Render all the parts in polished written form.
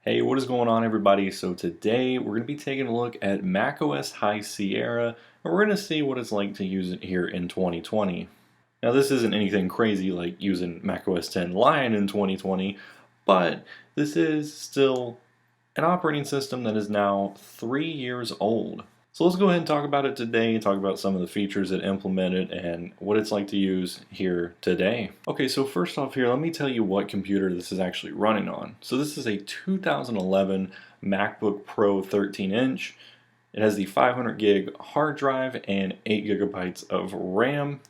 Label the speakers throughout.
Speaker 1: Hey, what is going on, everybody? So today we're going to be taking a look at macOS High Sierra, and we're going to see what it's like to use it here in 2020. Now, this isn't anything crazy like using macOS 10 Lion in 2020, but this is still an operating system that is now 3 years old. So let's go ahead and talk about it today, talk about some of the features it implemented and what it's like to use here today. Okay, so first off here, let me tell you what computer this is actually running on. So this is a 2011 MacBook Pro 13-inch. It has the 500 gig hard drive and 8 gigabytes of RAM.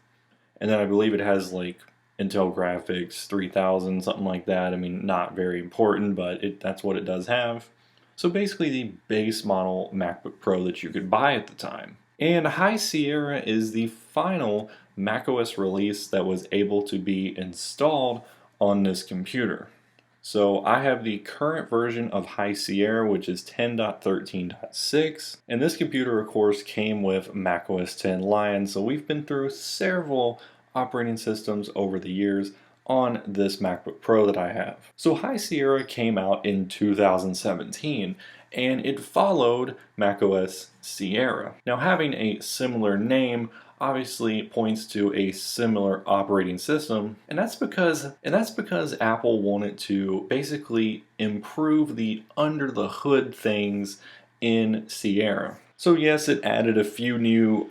Speaker 1: And then I believe it has like Intel graphics 3000, something like that. I mean, not very important, but that's what it does have. So basically the base model MacBook Pro that you could buy at the time. And High Sierra is the final macOS release that was able to be installed on this computer. So I have the current version of High Sierra, which is 10.13.6, and this computer of course came with macOS 10 Lion, so we've been through several operating systems over the years on this MacBook Pro that I have. So High Sierra came out in 2017 and it followed macOS Sierra. Now, having a similar name obviously points to a similar operating system, and that's because Apple wanted to basically improve the under the hood things in Sierra. So yes, it added a few new,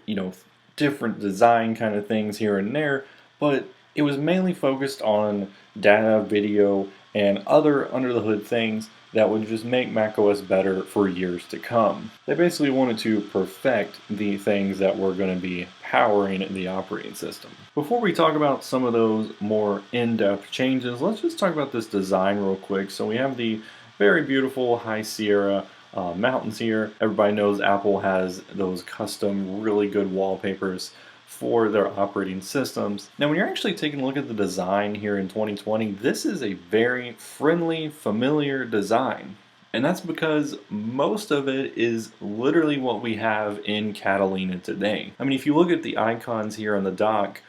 Speaker 1: different design kind of things here and there, but it was mainly focused on data, video, and other under the hood things that would just make macOS better for years to come. They basically wanted to perfect the things that were going to be powering the operating system. Before we talk about some of those more in-depth changes, let's just talk about this design real quick. So we have the very beautiful High Sierra mountains here. Everybody knows Apple has those custom, really good wallpapers for their operating systems. Now, when you're actually taking a look at the design here in 2020, this is a very friendly, familiar design. And that's because most of it is literally what we have in Catalina today. I mean, if you look at the icons here on the dock,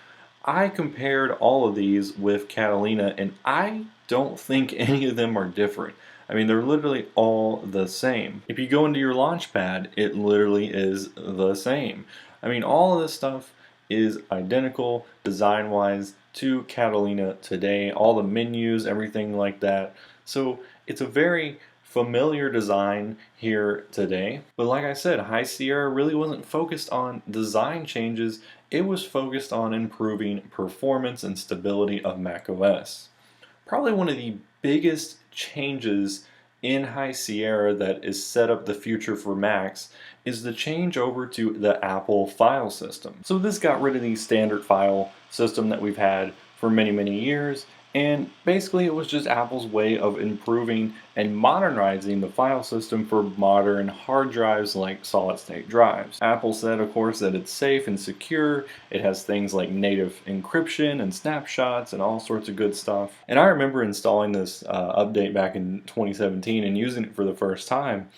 Speaker 1: I compared all of these with Catalina, and I don't think any of them are different. I mean, they're literally all the same. If you go into your Launchpad, it literally is the same. I mean, all of this stuff is identical design-wise to Catalina today. All the menus, everything like that. So it's a very familiar design here today. But like I said, High Sierra really wasn't focused on design changes. It was focused on improving performance and stability of macOS. Probably one of the biggest changes in High Sierra that is set up the future for Macs is the change over to the Apple file system. So this got rid of the standard file system that we've had for many years, and basically it was just Apple's way of improving and modernizing the file system for modern hard drives like solid-state drives. Apple said, of course, that it's safe and secure. It has things like native encryption and snapshots and all sorts of good stuff. And I remember installing this update back in 2017 and using it for the first time.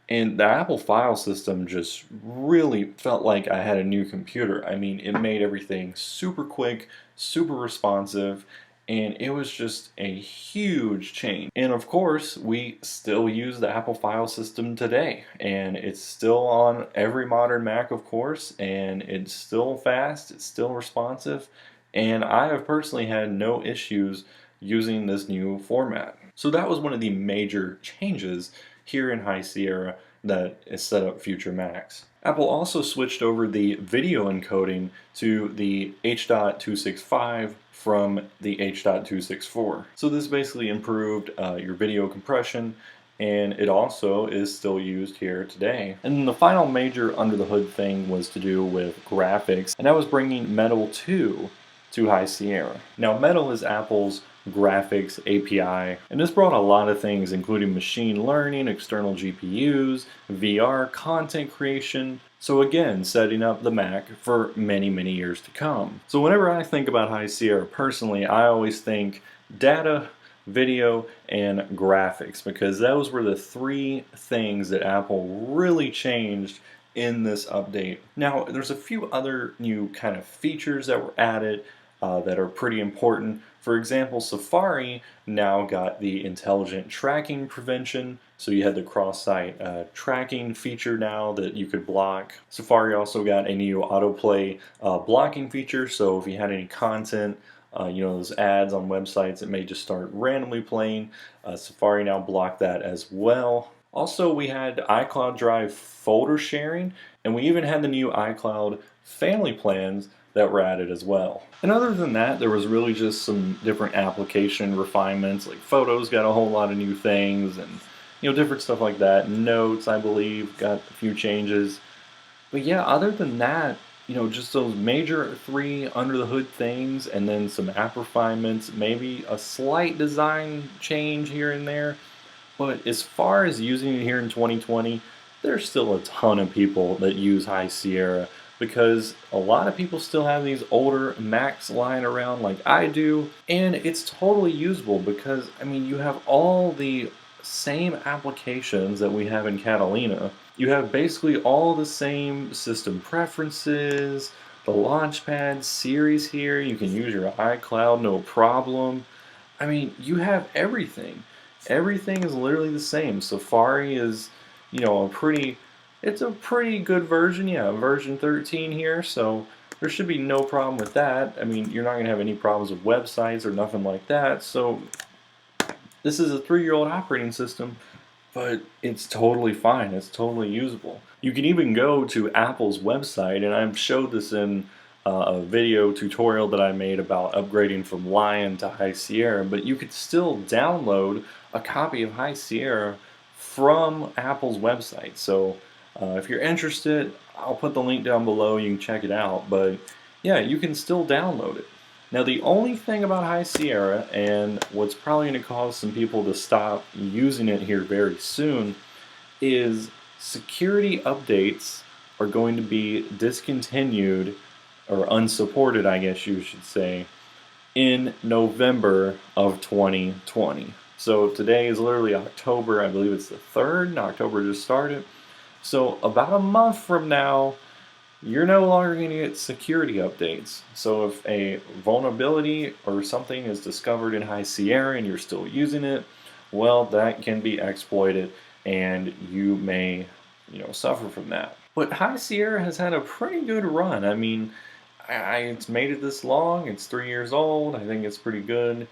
Speaker 1: And the Apple file system just really felt like I had a new computer. I mean, it made everything super quick, super responsive, and it was just a huge change. And of course, we still use the Apple file system today, and it's still on every modern Mac, of course, and it's still fast, it's still responsive, and I have personally had no issues using this new format. So that was one of the major changes here in High Sierra that is set up future Macs. Apple also switched over the video encoding to the H.265 from the H.264. So this basically improved your video compression, and it also is still used here today. And then the final major under the hood thing was to do with graphics, and that was bringing Metal 2 to High Sierra. Now, Metal is Apple's graphics API, and this brought a lot of things, including machine learning, external GPUs, VR, content creation. So again, setting up the Mac for many years to come. So whenever I think about High Sierra personally, I always think data, video, and graphics, because those were the three things that Apple really changed in this update. Now, there's a few other new kind of features that were added. that are pretty important. For example, Safari now got the intelligent tracking prevention, so you had the cross-site tracking feature now that you could block. Safari also got a new autoplay blocking feature, so if you had any content, those ads on websites that may just start randomly playing, Safari now blocked that as well. Also, we had iCloud Drive folder sharing, and we even had the new iCloud family plans that were added as well. And other than that, there was really just some different application refinements, like Photos got a whole lot of new things, and different stuff like that. Notes, I believe, got a few changes. But yeah, other than that, just those major three under the hood things, and then some app refinements, maybe a slight design change here and there. But as far as using it here in 2020, there's still a ton of people that use High Sierra because a lot of people still have these older Macs lying around like I do, and it's totally usable because, you have all the same applications that we have in Catalina. You have basically all the same system preferences, the Launchpad series here, you can use your iCloud no problem. You have everything. Everything is literally the same. Safari is, it's a pretty good version. Yeah, version 13 here, so there should be no problem with that. You're not going to have any problems with websites or nothing like that. So this is a 3-year-old operating system, but it's totally fine. It's totally usable. You can even go to Apple's website, and I've showed this in a video tutorial that I made about upgrading from Lion to High Sierra, but you could still download a copy of High Sierra from Apple's website. So if you're interested, I'll put the link down below. You can check it out. But yeah, you can still download it. Now the only thing about High Sierra, and what's probably going to cause some people to stop using it here very soon, is security updates are going to be discontinued, or unsupported I guess you should say, in November of 2020. So today is literally October, I believe it's the 3rd, and October just started. So about a month from now, you're no longer going to get security updates. So if a vulnerability or something is discovered in High Sierra and you're still using it, well, that can be exploited and you may, suffer from that. But High Sierra has had a pretty good run. It's made it this long. It's 3 years old. I think it's pretty good,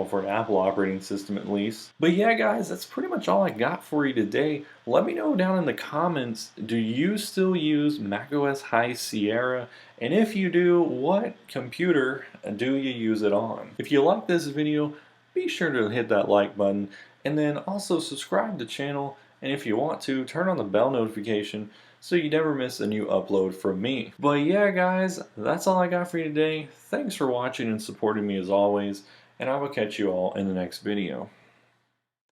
Speaker 1: for an Apple operating system at least. But yeah, guys, that's pretty much all I got for you today. Let me know down in the comments, do you still use macOS High Sierra? And if you do, what computer do you use it on? If you like this video, be sure to hit that like button, and then also subscribe to the channel, and if you want to, turn on the bell notification so you never miss a new upload from me. But yeah, guys, that's all I got for you today. Thanks for watching and supporting me as always, and I will catch you all in the next video.